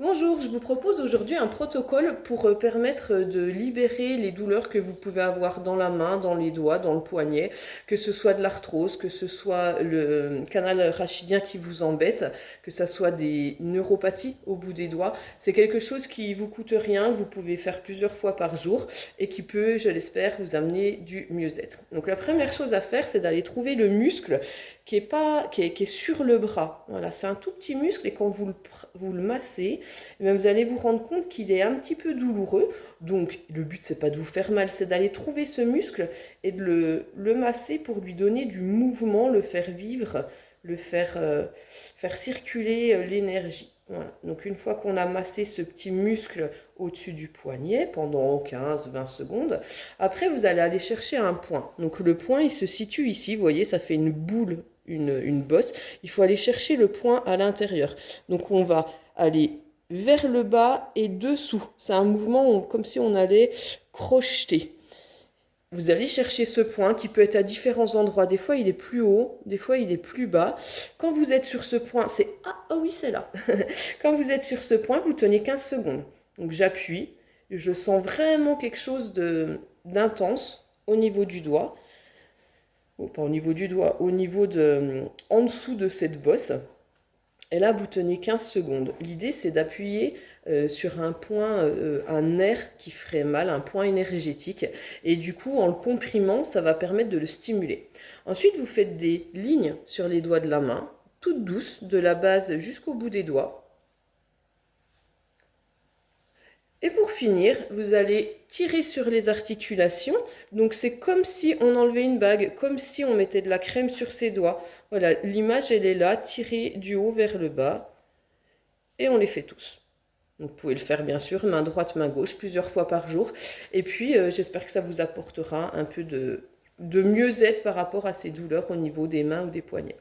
Bonjour, je vous propose aujourd'hui un protocole pour permettre de libérer les douleurs que vous pouvez avoir dans la main, dans les doigts, dans le poignet, que ce soit de l'arthrose, que ce soit le canal rachidien qui vous embête, que ce soit des neuropathies au bout des doigts. C'est quelque chose qui vous coûte rien, que vous pouvez faire plusieurs fois par jour et qui peut, je l'espère, vous amener du mieux-être. Donc la première chose à faire, c'est d'aller trouver le muscle qui est sur le bras. Voilà, c'est un tout petit muscle et quand vous le massez, eh bien, vous allez vous rendre compte qu'il est un petit peu douloureux. Donc le but, c'est pas de vous faire mal, c'est d'aller trouver ce muscle et de le masser pour lui donner du mouvement, le faire vivre, faire circuler l'énergie. Voilà. Donc une fois qu'on a massé ce petit muscle au-dessus du poignet pendant 15-20 secondes, après vous allez aller chercher un point. Donc le point, il se situe ici, vous voyez, ça fait une boule, une bosse. Il faut aller chercher le point à l'intérieur. Donc on va aller vers le bas et dessous. C'est un mouvement comme si on allait crocheter. Vous allez chercher ce point qui peut être à différents endroits. Des fois, il est plus haut, des fois, il est plus bas. Quand vous êtes sur ce point, c'est... Ah, oh oui, c'est là. Quand vous êtes sur ce point, vous tenez 15 secondes. Donc j'appuie, je sens vraiment quelque chose d'intense au niveau du doigt. Oh, pas au niveau du doigt, au niveau en dessous de cette bosse. Et là, vous tenez 15 secondes. L'idée, c'est d'appuyer sur un point, un nerf qui ferait mal, un point énergétique. Et du coup, en le comprimant, ça va permettre de le stimuler. Ensuite, vous faites des lignes sur les doigts de la main, toutes douces, de la base jusqu'au bout des doigts. Et pour finir, vous allez tirer sur les articulations. Donc c'est comme si on enlevait une bague, comme si on mettait de la crème sur ses doigts. Voilà, l'image, elle est là, tirée du haut vers le bas. Et on les fait tous. Donc, vous pouvez le faire bien sûr, main droite, main gauche, plusieurs fois par jour. Et puis, j'espère que ça vous apportera un peu de mieux-être par rapport à ces douleurs au niveau des mains ou des poignets.